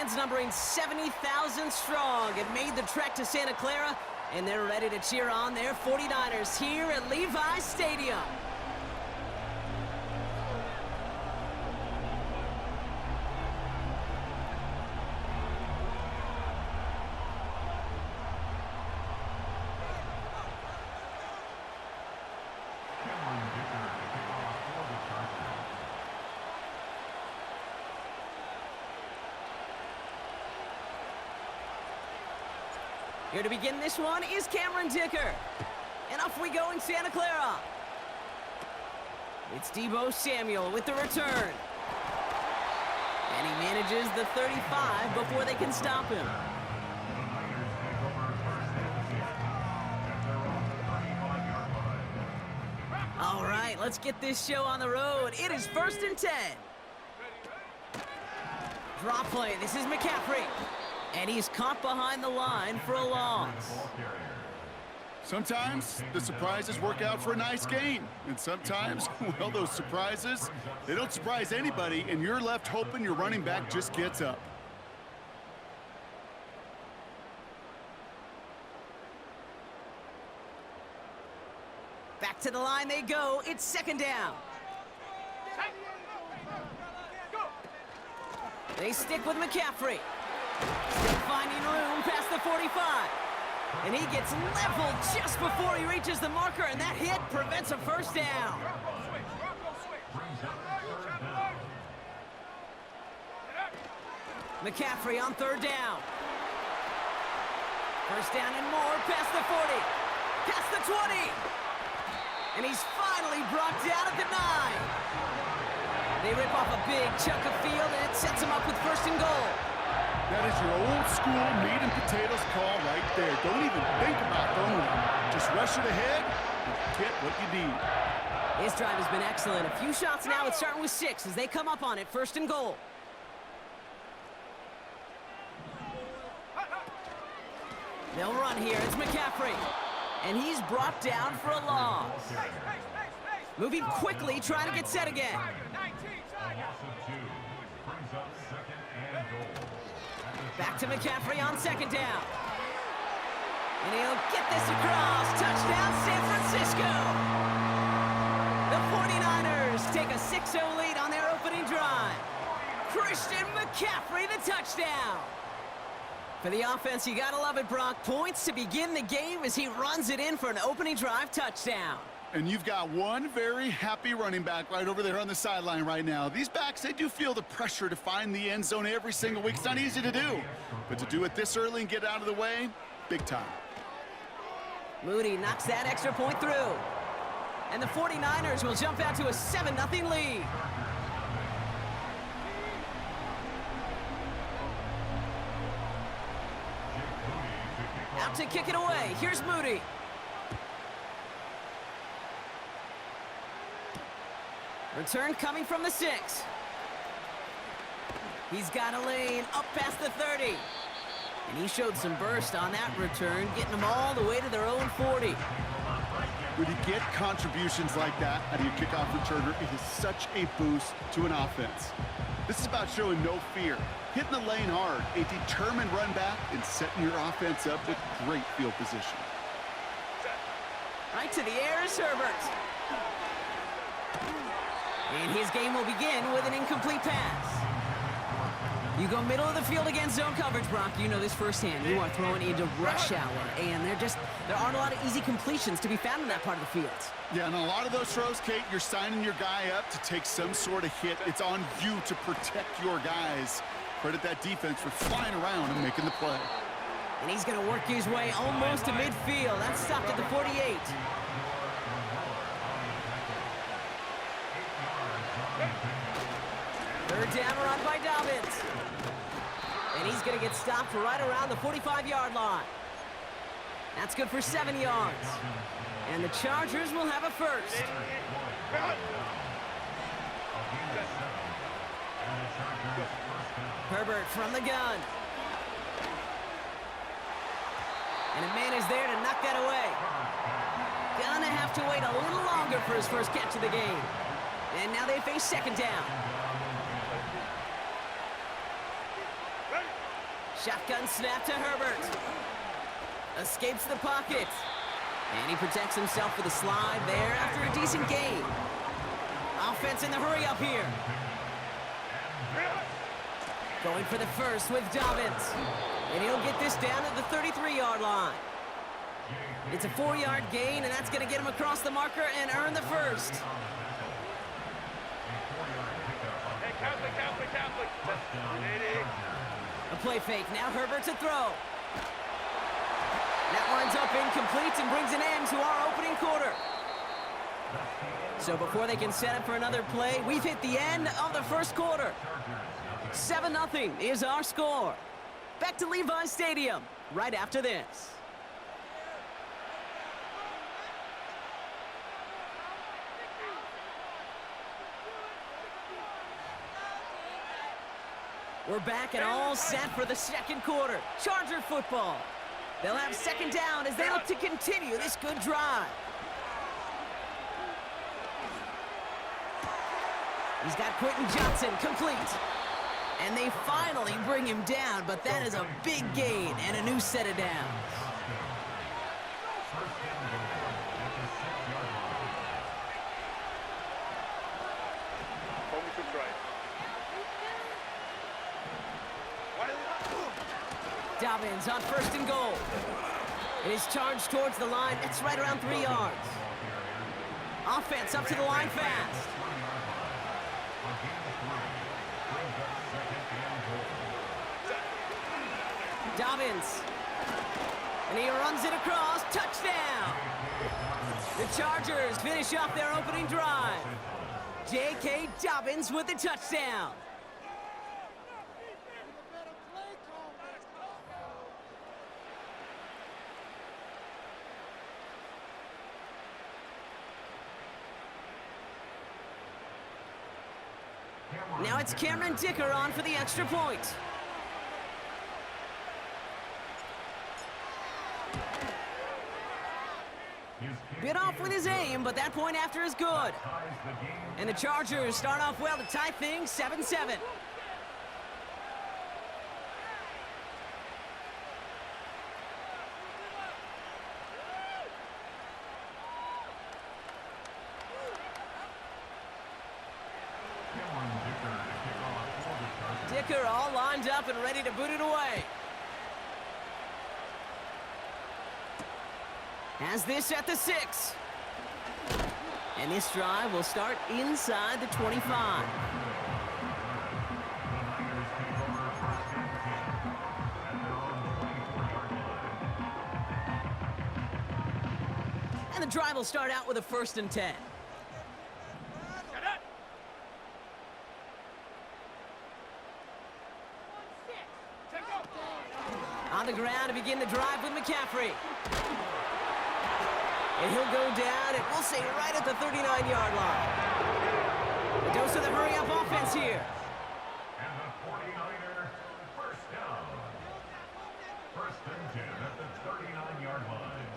fans numbering 70,000 strong have made the trek to Santa Clara, and they're ready to cheer on their 49ers here at Levi's Stadium. Here to begin this one is Cameron Dicker. And off we go in Santa Clara. It's Deebo Samuel with the return. And he manages the 35 before they can stop him. All right, let's get this show on the road. It is 1st and 10. Drop play. This is McCaffrey. And he's caught behind the line for a loss. Sometimes the surprises work out for a nice gain. And sometimes, well, those surprises, they don't surprise anybody, and you're left hoping your running back just gets up. Back to the line they go. It's 2nd down. They stick with McCaffrey. Still finding room past the 45. And he gets leveled just before he reaches the marker, and that hit prevents a 1st down. McCaffrey on 3rd down. 1st down and more past the 40. Past the 20. And he's finally brought down at the 9. They rip off a big chunk of field, and it sets him up with 1st and goal. That is your old school meat and potatoes call right there. Don't even think about throwing it. Just rush it ahead and get what you need. His drive has been excellent. A few shots now. It's starting with 6 as they come up on it. 1st and goal. They'll run here. It's McCaffrey. And he's brought down for a loss. Moving quickly, trying to get set again. Back to McCaffrey on 2nd down. And he'll get this across. Touchdown, San Francisco. The 49ers take a 6-0 lead on their opening drive. Kristain McCaffrey, the touchdown. For the offense, you gotta love it, Brock. Points to begin the game as he runs it in for an opening drive touchdown. And you've got one very happy running back right over there on the sideline right now. These backs, they do feel the pressure to find the end zone every single week. It's not easy to do. But to do it this early and get out of the way, big time. Moody knocks that extra point through. And the 49ers will jump out to a 7-0 lead. Out to kick it away. Here's Moody. Return coming from the 6. He's got a lane up past the 30. And he showed some burst on that return, getting them all the way to their own 40. When you get contributions like that out of your kickoff returner, it is such a boost to an offense. This is about showing no fear, hitting the lane hard, a determined run back, and setting your offense up with great field position. Right to the air is Herbert. And his game will begin with an incomplete pass. You go middle of the field against zone coverage, Brock. You know this firsthand. You are throwing into rush hour, and there aren't a lot of easy completions to be found in that part of the field. Yeah, and a lot of those throws, Kate, you're signing your guy up to take some sort of hit. It's on you to protect your guys. Credit that defense for flying around and making the play. And he's going to work his way almost to midfield. That's stopped at the 48. Third down run by Dobbins. And he's going to get stopped right around the 45-yard line. That's good for 7 yards. And the Chargers will have a 1st. Herbert from the gun. And a man is there to knock that away. Gonna have to wait a little longer for his first catch of the game. And now they face 2nd down. Shotgun snap to Herbert. Escapes the pocket. And he protects himself with a slide there after a decent gain. Offense in the hurry up here. Going for the first with Dobbins. And he'll get this down to the 33-yard line. It's a 4-yard gain, and that's going to get him across the marker and earn the first. Hey, Catholic. A play fake. Now Herbert to throw. That winds up incomplete and brings an end to our opening quarter. So before they can set up for another play, we've hit the end of the first quarter. 7-0 is our score. Back to Levi's Stadium right after this. We're back and all set for the second quarter. Charger football. They'll have second down as they look to continue this good drive. He's got Quentin Johnson complete. And they finally bring him down, but that is a big gain and a new set of downs. Dobbins on first and goal. It is charged towards the line. That's right around 3 yards. Offense up to the line fast. Dobbins. And he runs it across. Touchdown. The Chargers finish off their opening drive. J.K. Dobbins with the touchdown. Now it's Cameron Dicker on for the extra point. Bit off with his aim, but that point after is good. And the Chargers start off well to tie things 7-7. Dicker all lined up and ready to boot it away. Has this at the 6. And this drive will start inside the 25. And the drive will start out with a 1st and 10. On the ground to begin the drive with McCaffrey. And he'll go down, and we'll say right at the 39-yard line. A dose of the hurry-up offense here. And the 49ers first down. 1st and 10 at the 39-yard line.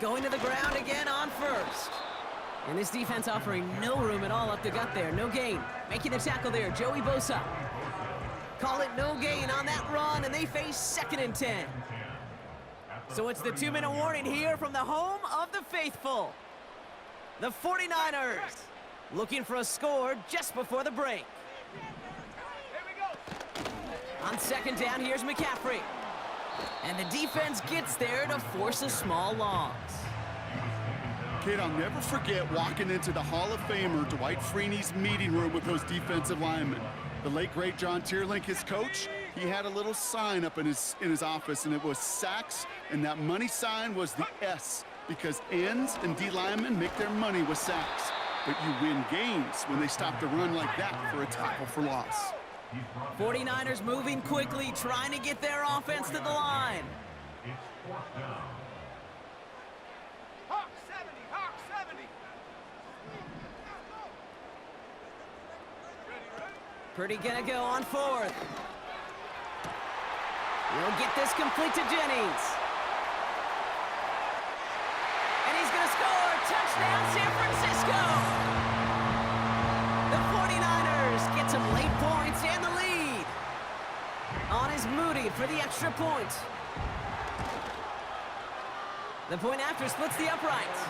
Going to the ground again on first. And this defense offering no room at all up the gut there. No gain. Making the tackle there, Joey Bosa. Call it no gain on that run, and they face 2nd and 10. So it's the 2-minute warning here from the home of the faithful. The 49ers looking for a score just before the break. On 2nd down, here's McCaffrey. And the defense gets there to force a small loss. Kid, I'll never forget walking into the Hall of Famer Dwight Freeney's meeting room with those defensive linemen. The late, great John Tierlink, his coach, he had a little sign up in his office, and it was sacks, and that money sign was the S, because ends and D linemen make their money with sacks. But you win games when they stop the run like that for a tackle for loss. 49ers moving quickly, trying to get their offense to the line. It's 4th down. Hawk 70. Purdy gonna go on 4th. He'll get this complete to Jennings. And he's gonna score. Touchdown, San Francisco. The 49ers Moody for the extra point. The point after splits the uprights.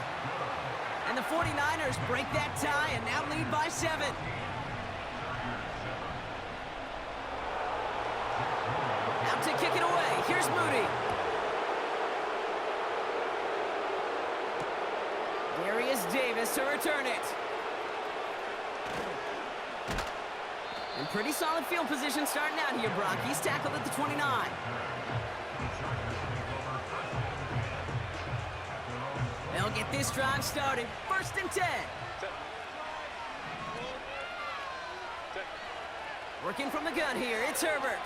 And the 49ers break that tie and now lead by 7. Out to kick it away. Here's Moody. Darius Davis to return it. And pretty solid field position starting out here, Brock. He's tackled at the 29. They'll get this drive started. 1st and 10. Working from the gun here, it's Herbert.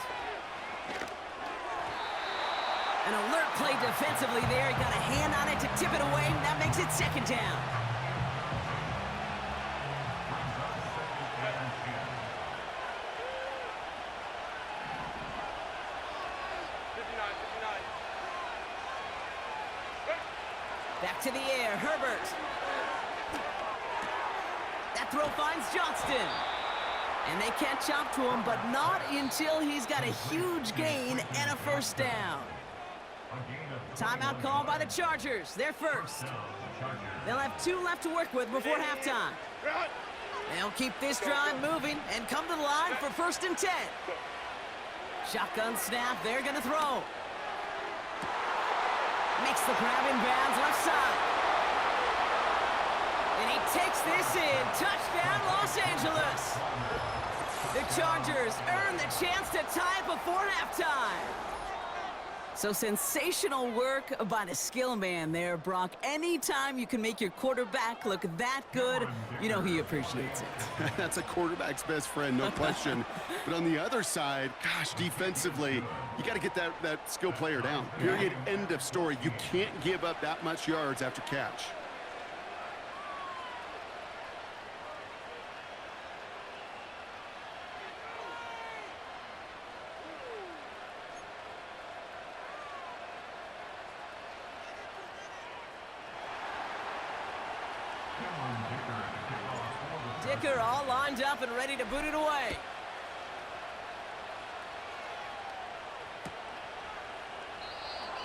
An alert play defensively there. He got a hand on it to tip it away, and that makes it 2nd down. Back to the air, Herbert. That throw finds Johnston. And they catch up to him, but not until he's got a huge gain and a 1st down. Timeout called by the Chargers. They're first. They'll have 2 left to work with before halftime. They'll keep this drive moving and come to the line for 1st and 10. Shotgun snap. They're going to throw. Makes the grab in bounds left side. And he takes this in. Touchdown, Los Angeles. The Chargers earn the chance to tie it before halftime. So sensational work by the skill man there, Brock. Anytime you can make your quarterback look that good, you know he appreciates it. That's a quarterback's best friend, no question. But on the other side, gosh, defensively, you got to get that skill player down. Period, end of story. You can't give up that much yards after catch. Dicker all lined up and ready to boot it away.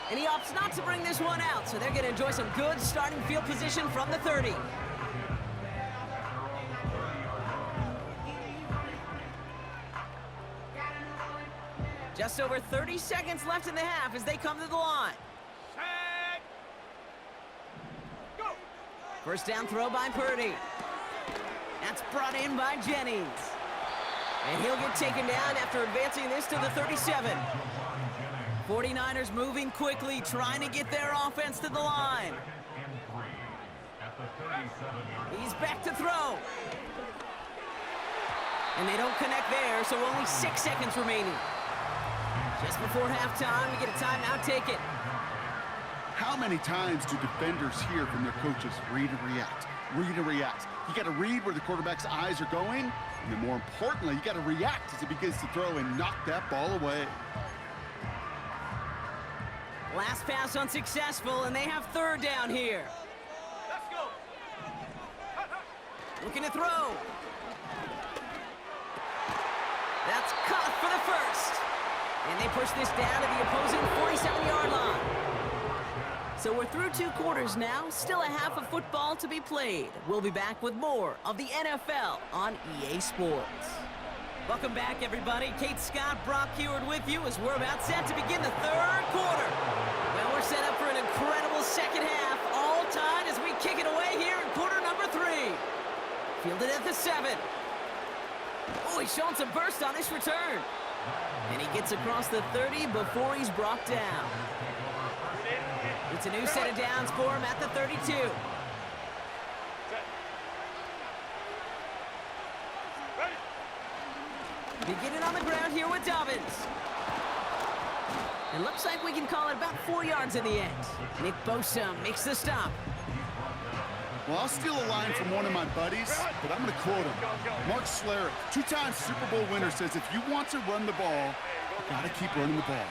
And he opts not to bring this one out, so they're going to enjoy some good starting field position from the 30. Just over 30 seconds left in the half as they come to the line. Set. Go. 1st down throw by Purdy. That's brought in by Jennings. And he'll get taken down after advancing this to the 37. 49ers moving quickly, trying to get their offense to the line. He's back to throw. And they don't connect there, so only 6 seconds remaining. Just before halftime, we get a timeout, take it. How many times do defenders hear from their coaches, read and react, read and react? You got to read where the quarterback's eyes are going, and then more importantly, you got to react as he begins to throw and knock that ball away. Last pass unsuccessful, and they have 3rd down here. Let's go. Looking to throw. That's caught for the 1st. And they push this down to the opposing 47-yard line. So we're through 2 quarters now, still a half of football to be played. We'll be back with more of the NFL on EA Sports. Welcome back, everybody. Kate Scott, Brock Heward with you as we're about set to begin the 3rd quarter. Well, we're set up for an incredible 2nd half, all tied as we kick it away here in quarter number 3. Fielded at the 7. Oh, he's showing some burst on this return. And he gets across the 30 before he's brought down. It's a new set of downs for him at the 32. Beginning on the ground here with Dobbins. It looks like we can call it about 4 yards in the end. Nick Bosa makes the stop. Well, I'll steal a line from one of my buddies, but I'm going to quote him. Mark Schlereth, 2-time Super Bowl winner, says if you want to run the ball, you got to keep running the ball.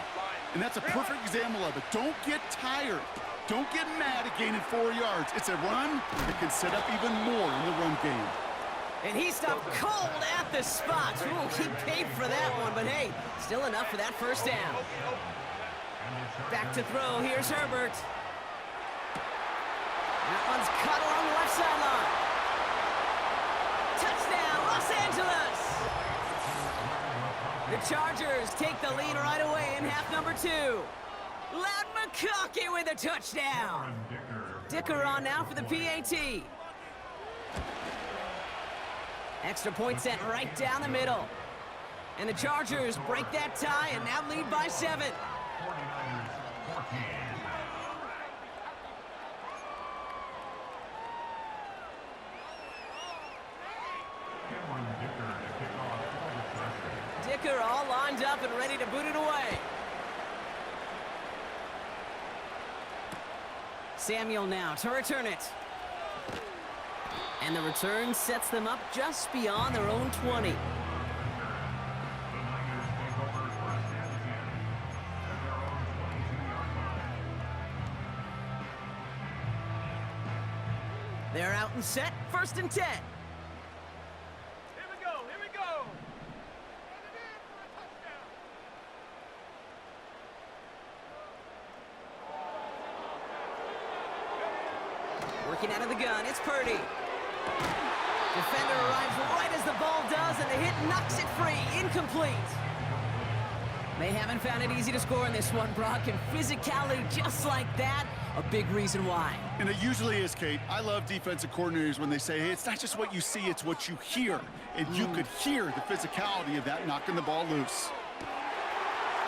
And that's a perfect example of it. Don't get tired. Don't get mad at gaining 4 yards. It's a run that can set up even more in the run game. And he stopped cold at hit the spot. Ooh, he paid for that one, but hey, still enough for that first down. Back to throw. Here's Herbert. That one's cut along the left sideline. Touchdown, Los Angeles! The Chargers take the lead right away in half number 2. Loud McConkey with a touchdown. Dicker on now for the PAT. Extra point sent right down the middle. And the Chargers break that tie and now lead by 7. 49ers 14. Dicker all lined up and ready to boot it away. Samuel now to return it. And the return sets them up just beyond their own 20. They're out and set, 1st and 10. Here we go, here we go. Working out of the gun, it's Purdy. Defender arrives right as the ball does, and the hit knocks it free. Incomplete. They haven't found it easy to score in this one, Brock, and physicality just like that, a big reason why. And it usually is, Kate. I love defensive coordinators when they say, hey, it's not just what you see, it's what you hear. And you could hear the physicality of that knocking the ball loose.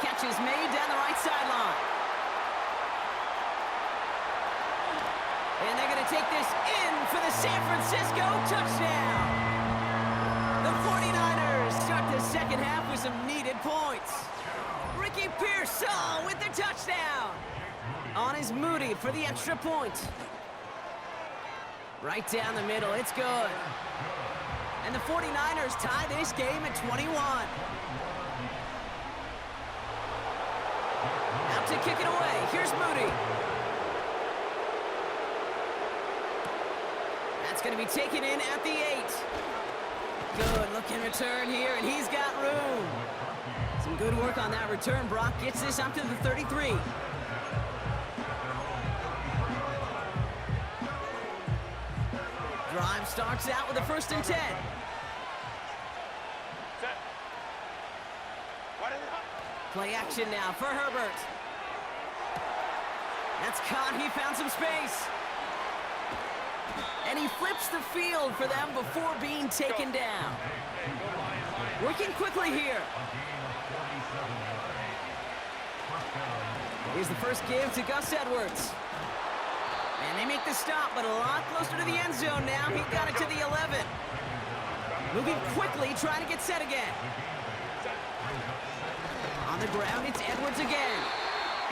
Catch is made down the right sideline. And they're going to take this in for the San Francisco touchdown. The 49ers start the second half with some needed points. Ricky Pearsall with the touchdown. On is Moody for the extra point. Right down the middle, it's good. And the 49ers tie this game at 21. Out to kick it away, here's Moody. That's going to be taken in at the 8. Good looking return here, and he's got room. Some good work on that return. Brock gets this up to the 33. Drive starts out with a 1st and 10. Set. What is it? Play action now for Herbert. That's caught. He found some space. And he flips the field for them before being taken down. Working quickly here. Here's the first give to Gus Edwards. And they make the stop, but a lot closer to the end zone now. He got it to the 11. Moving quickly, trying to get set again. On the ground, it's Edwards again.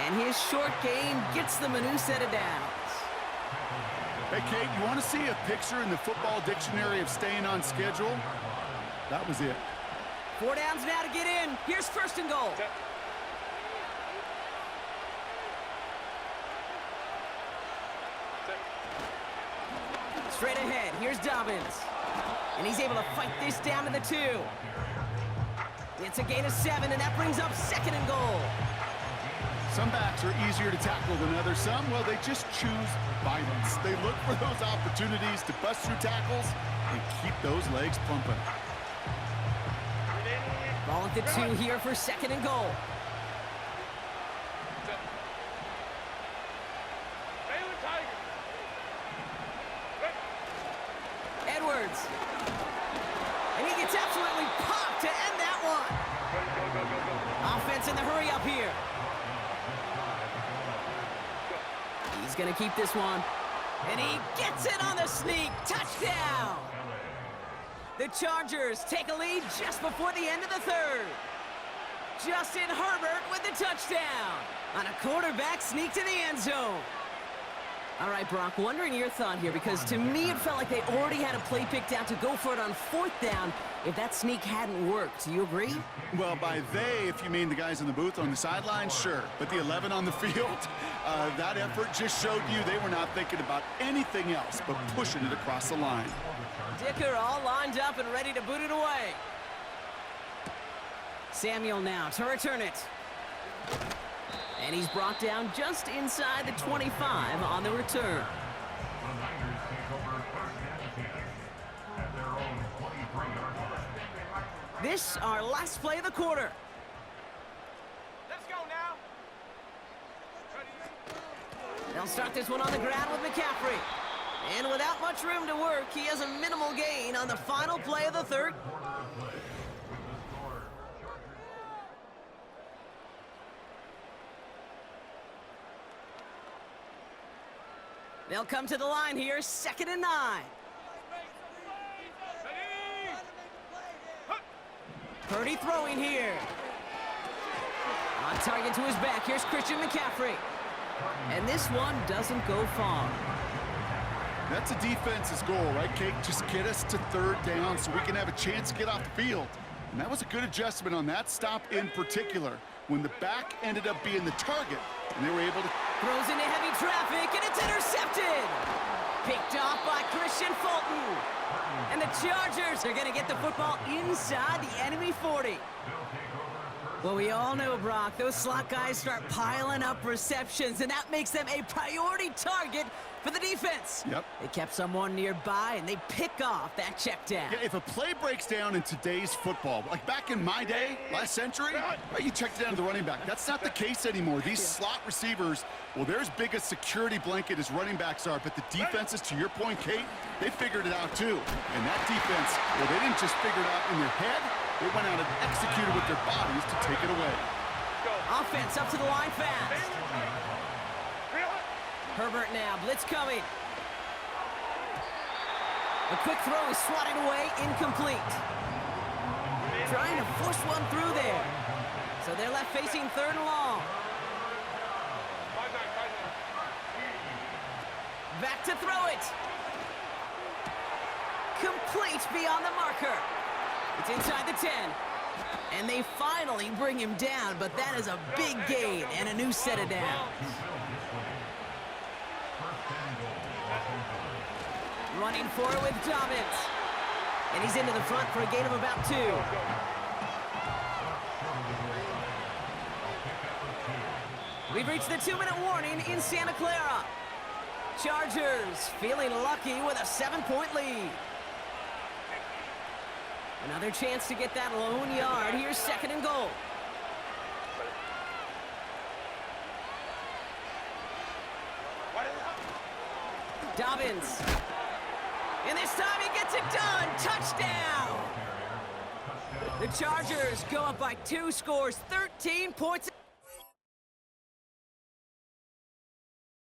And his short game gets them a new set of downs. Hey, Kate, you want to see a picture in the football dictionary of staying on schedule? That was it. 4 downs now to get in. Here's 1st and goal. Straight ahead, here's Dobbins. And he's able to fight this down to the 2. It's a gain of 7, and that brings up 2nd and goal. Some backs are easier to tackle than others. Some, well, they just choose violence. They look for those opportunities to bust through tackles and keep those legs pumping. Ball at the 2 here for 2nd and goal. Edwards. And he gets absolutely popped to end that one. Offense in the hurry up here. He's going to keep this one. And he gets it on the sneak. Touchdown. The Chargers take a lead just before the end of the 3rd. Justin Herbert with the touchdown on a quarterback sneak to the end zone. All right, Brock, wondering your thought here, because to me it felt like they already had a play picked out to go for it on 4th down if that sneak hadn't worked. Do you agree? Well, by they, if you mean the guys in the booth on the sidelines, sure. But the 11 on the field, that effort just showed you they were not thinking about anything else but pushing it across the line. Dicker all lined up and ready to boot it away. Samuel now to return it. And he's brought down just inside the 25 on the return. The Niners take over first and 10 at their own 23-yard line. This our last play of the quarter. Let's go now. They'll start this one on the ground with McCaffrey. And without much room to work, he has a minimal gain on the final play of the third. They'll come to the line here, 2nd and 9. Purdy throwing here. On target to his back, here's Christian McCaffrey. And this one doesn't go far. That's a defense's goal, right, Kate? Just get us to 3rd down so we can have a chance to get off the field. And that was a good adjustment on that stop in particular, when the back ended up being the target, and they were able to... Throws into heavy traffic, and it's intercepted! Picked off by Kristain Folton. And the Chargers are going to get the football inside the enemy 40. Well, we all know, Brock, those slot guys start piling up receptions, and that makes them a priority target for the defense. Yep. They kept someone nearby, and they pick off that check down. Yeah, if a play breaks down in today's football, like back in my day, last century, right, you checked it down to the running back. That's not the case anymore. These slot receivers, well, they're as big a security blanket as running backs are, but the defenses, to your point, Kate, they figured it out too. And that defense, well, they didn't just figure it out in their head. They went out and executed with their bodies to take it away. Offense up to the line fast. Herbert now, blitz coming. A quick throw is swatted away, incomplete. Trying to force one through there. So they're left facing 3rd and long. Back to throw it. Complete beyond the marker. It's inside the 10. And they finally bring him down, but that is a big gain and a new set of downs. Running forward with Dobbins. And he's into the front for a gain of about 2. We've reached the 2-minute warning in Santa Clara. Chargers feeling lucky with a 7-point lead. Another chance to get that lone yard. Here's 2nd and goal. Dobbins. And this time he gets it done. Touchdown. The Chargers go up by 2 scores, 13 points.